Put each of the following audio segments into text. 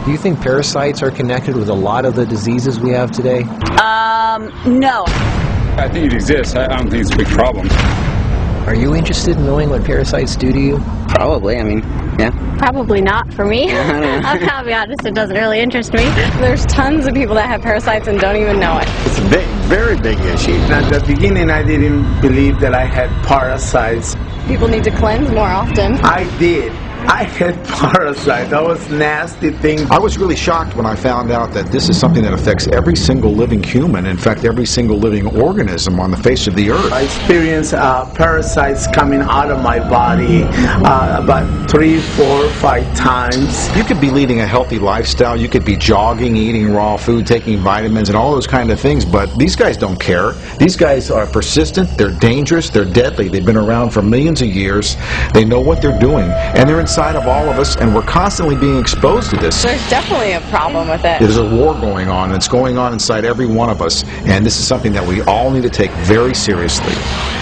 Do you think parasites are connected with a lot of the diseases we have today? No. I think it exists. I don't think it's a big problem. Are you interested in knowing what parasites do to you? Probably, I mean, yeah. Probably not for me. I'll be honest, it doesn't really interest me. There's tons of people that have parasites and don't even know it. It's a very big issue. At the beginning, I didn't believe that I had parasites. People need to cleanse more often. I did. I had parasites. That was nasty thing. I was really shocked when I found out that this is something that affects every single living human, in fact every single living organism on the face of the earth. I experienced parasites coming out of my body about 3, 4, 5 times. You could be leading a healthy lifestyle, you could be jogging, eating raw food, taking vitamins and all those kind of things, but these guys don't care. These guys are persistent, they're dangerous, they're deadly, they've been around for millions of years, they know what they're doing, and they're inside of all of us, and we're constantly being exposed to this. There's definitely a problem with it. There's a war going on, and it's going on inside every one of us, and this is something that we all need to take very seriously.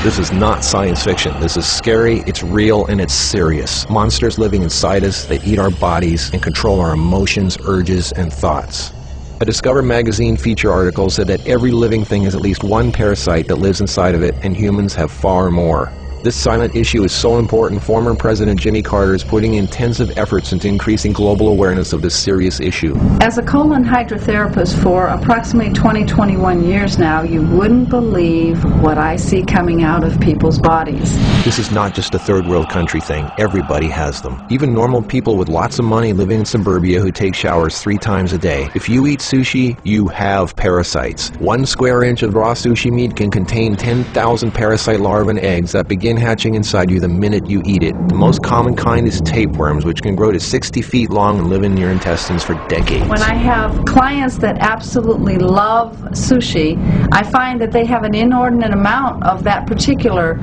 This is not science fiction. This is scary, it's real, and it's serious. Monsters living inside us that eat our bodies and control our emotions, urges, and thoughts. A Discover magazine feature article said that every living thing has at least one parasite that lives inside of it, and humans have far more. This silent issue is so important, former President Jimmy Carter is putting intensive efforts into increasing global awareness of this serious issue. As a colon hydrotherapist for approximately 21 years now, you wouldn't believe what I see coming out of people's bodies. This is not just a third world country thing. Everybody has them. Even normal people with lots of money living in suburbia who take showers 3 times a day. If you eat sushi, you have parasites. 1 square inch of raw sushi meat can contain 10,000 parasite larvae and eggs that begin hatching inside you the minute you eat it. The most common kind is tapeworms, which can grow to 60 feet long and live in your intestines for decades. When I have clients that absolutely love sushi, I find that they have an inordinate amount of that particular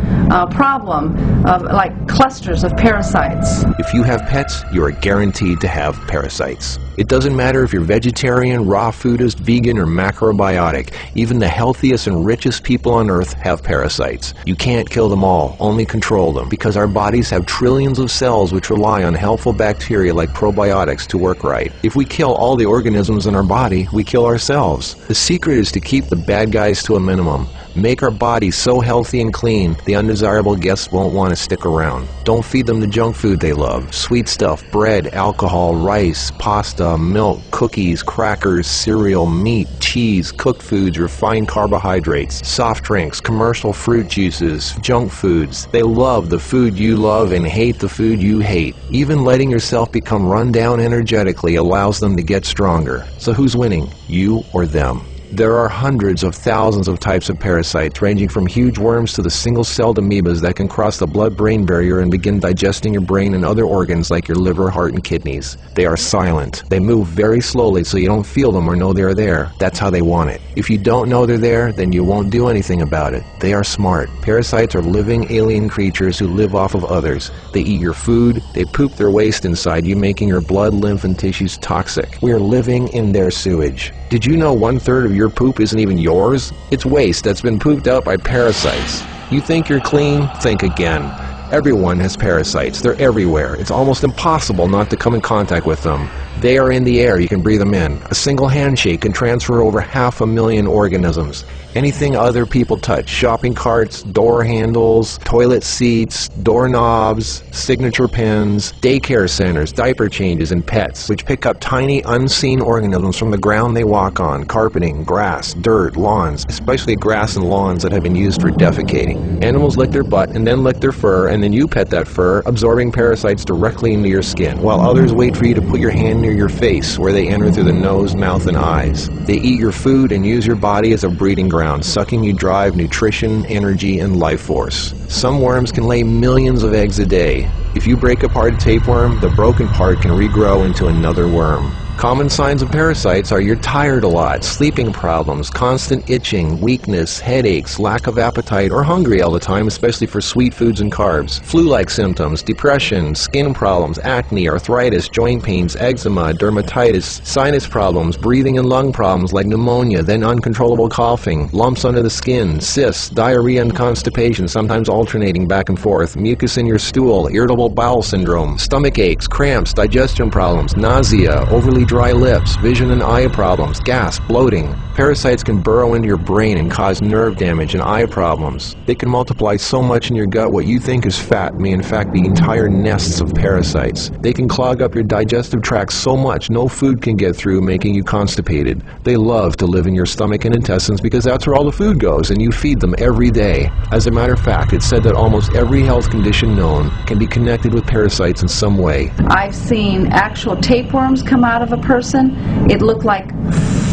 problem of like clusters of parasites. If you have pets, you are guaranteed to have parasites. It doesn't matter if you're vegetarian, raw foodist, vegan, or macrobiotic. Even the healthiest and richest people on earth have parasites. You can't kill them all, only control them, because our bodies have trillions of cells which rely on helpful bacteria like probiotics to work right. If we kill all the organisms in our body, we kill ourselves. The secret is to keep the bad guys to a minimum. Make our bodies so healthy and clean, the undesirable guests won't want to stick around. Don't feed them the junk food they love. Sweet stuff, bread, alcohol, rice, pasta, milk, cookies, crackers, cereal, meat, cheese, cooked foods, refined carbohydrates, soft drinks, commercial fruit juices, junk foods. They love the food you love and hate the food you hate. Even letting yourself become run down energetically allows them to get stronger. So who's winning, you or them? There are hundreds of thousands of types of parasites, ranging from huge worms to the single-celled amoebas that can cross the blood-brain barrier and begin digesting your brain and other organs like your liver, heart, and kidneys. They are silent. They move very slowly so you don't feel them or know they're there. That's how they want it. If you don't know they're there, then you won't do anything about it. They are smart. Parasites are living alien creatures who live off of others. They eat your food. They poop their waste inside you, making your blood, lymph, and tissues toxic. We are living in their sewage. Did you know 1/3 of your poop isn't even yours? It's waste that's been pooped out by parasites. You think you're clean? Think again. Everyone has parasites. They're everywhere. It's almost impossible not to come in contact with them. They are in the air. You can breathe them in. A single handshake can transfer over 500,000 organisms. Anything other people touch, shopping carts, door handles, toilet seats, doorknobs, signature pens, daycare centers, diaper changes, and pets, which pick up tiny unseen organisms from the ground they walk on, carpeting, grass, dirt, lawns, especially grass and lawns that have been used for defecating. Animals lick their butt and then lick their fur, and then you pet that fur, absorbing parasites directly into your skin, while others wait for you to put your hand near your face, where they enter through the nose, mouth, and eyes. They eat your food and use your body as a breeding ground, sucking you dry of nutrition, energy, and life force. Some worms can lay millions of eggs a day. If you break apart a tapeworm, the broken part can regrow into another worm. Common signs of parasites are you're tired a lot, sleeping problems, constant itching, weakness, headaches, lack of appetite, or hungry all the time, especially for sweet foods and carbs. Flu-like symptoms, depression, skin problems, acne, arthritis, joint pains, eczema, dermatitis, sinus problems, breathing and lung problems like pneumonia, then uncontrollable coughing, lumps under the skin, cysts, diarrhea and constipation, sometimes alternating back and forth, mucus in your stool, irritable bowel syndrome, stomach aches, cramps, digestion problems, nausea, overly suddenly dry lips, vision and eye problems, gas, bloating. Parasites can burrow into your brain and cause nerve damage and eye problems. They can multiply so much in your gut what you think is fat may in fact be entire nests of parasites. They can clog up your digestive tract so much no food can get through, making you constipated. They love to live in your stomach and intestines because that's where all the food goes, and you feed them every day. As a matter of fact, it's said that almost every health condition known can be connected with parasites in some way. I've seen actual tapeworms come out of a person. It looked like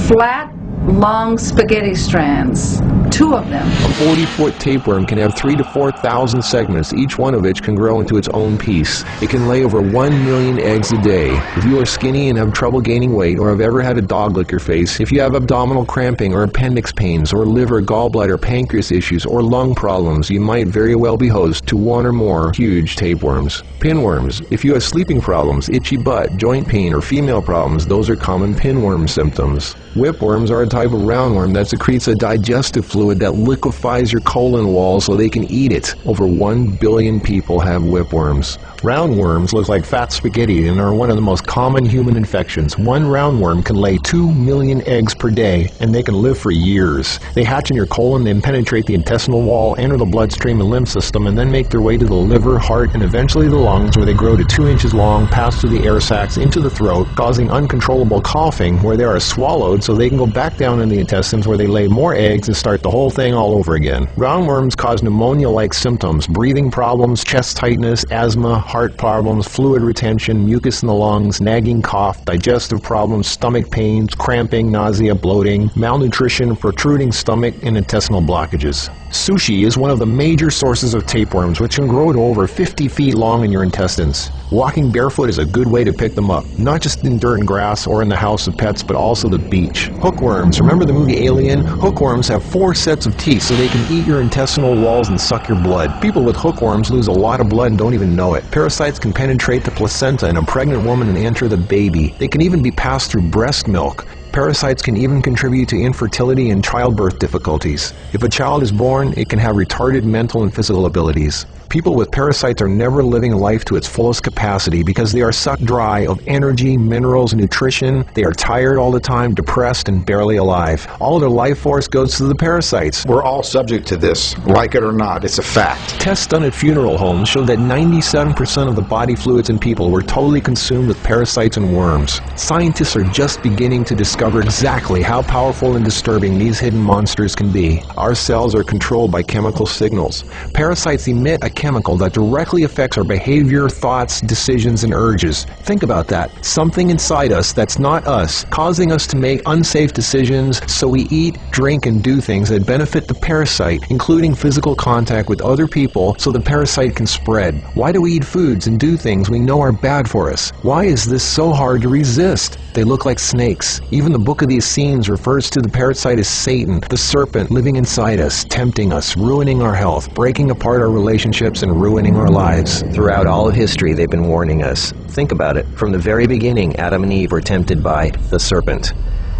flat, long spaghetti strands. 2 of them. A 40-foot tapeworm can have 3,000 to 4,000 segments, each one of which can grow into its own piece. It can lay over 1 million eggs a day. If you are skinny and have trouble gaining weight, or have ever had a dog lick your face, if you have abdominal cramping or appendix pains, or liver, gallbladder, pancreas issues, or lung problems, you might very well be host to 1 or more huge tapeworms. Pinworms. If you have sleeping problems, itchy butt, joint pain, or female problems, those are common pinworm symptoms. Whipworms are a type of roundworm that secretes a digestive fluid that liquefies your colon wall so they can eat it. Over 1 billion people have whipworms. Roundworms look like fat spaghetti and are one of the most common human infections. One roundworm can lay 2 million eggs per day, and they can live for years. They hatch in your colon, then penetrate the intestinal wall, enter the bloodstream and lymph system, and then make their way to the liver, heart, and eventually the lungs, where they grow to 2 inches long, pass through the air sacs into the throat, causing uncontrollable coughing, where they are swallowed so they can go back down in the intestines, where they lay more eggs and start the whole thing all over again. Roundworms cause pneumonia-like symptoms, breathing problems, chest tightness, asthma, heart problems, fluid retention, mucus in the lungs, nagging cough, digestive problems, stomach pains, cramping, nausea, bloating, malnutrition, protruding stomach, and intestinal blockages. Sushi is one of the major sources of tapeworms, which can grow to over 50 feet long in your intestines. Walking barefoot is a good way to pick them up, not just in dirt and grass or in the house of pets, but also the beach. Hookworms. Remember the movie Alien? Hookworms have 4 sets of teeth so they can eat your intestinal walls and suck your blood. People with hookworms lose a lot of blood and don't even know it. Parasites can penetrate the placenta in a pregnant woman and enter the baby. They can even be passed through breast milk. Parasites can even contribute to infertility and childbirth difficulties. If a child is born, it can have retarded mental and physical abilities. People with parasites are never living life to its fullest capacity because they are sucked dry of energy, minerals, nutrition. They are tired all the time, depressed, and barely alive. All of their life force goes to the parasites. We're all subject to this, like it or not. It's a fact. Tests done at funeral homes showed that 97% of the body fluids in people were totally consumed with parasites and worms. Scientists are just beginning to discover exactly how powerful and disturbing these hidden monsters can be. Our cells are controlled by chemical signals. Parasites emit a chemical that directly affects our behavior, thoughts, decisions, and urges. Think about that. Something inside us that's not us, causing us to make unsafe decisions, so we eat, drink, and do things that benefit the parasite, including physical contact with other people so the parasite can spread. Why do we eat foods and do things we know are bad for us? Why is this so hard to resist? They look like snakes. Even the Book of the Essenes refers to the parasite as Satan, the serpent living inside us, tempting us, ruining our health, breaking apart our relationships, and ruining our lives. Throughout all of history, they've been warning us. Think about it. From the very beginning, Adam and Eve were tempted by the serpent.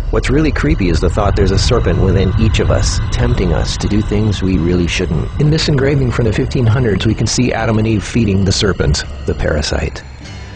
What's really creepy is the thought there's a serpent within each of us, tempting us to do things we really shouldn't. In this engraving from the 1500s, we can see Adam and Eve feeding the serpent, the parasite.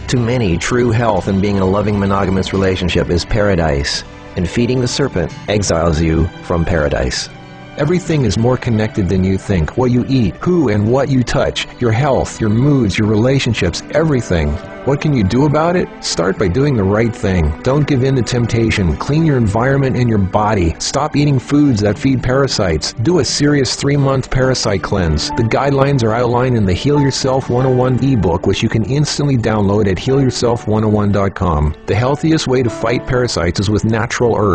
To many, true health and being in a loving monogamous relationship is paradise, and feeding the serpent exiles you from paradise. Everything is more connected than you think. What you eat, who and what you touch, your health, your moods, your relationships, everything. What can you do about it? Start by doing the right thing. Don't give in to temptation. Clean your environment and your body. Stop eating foods that feed parasites. Do a serious 3-month Parasite Cleanse. The guidelines are outlined in the Heal Yourself 101 ebook, which you can instantly download at healyourself101.com. The healthiest way to fight parasites is with natural herbs.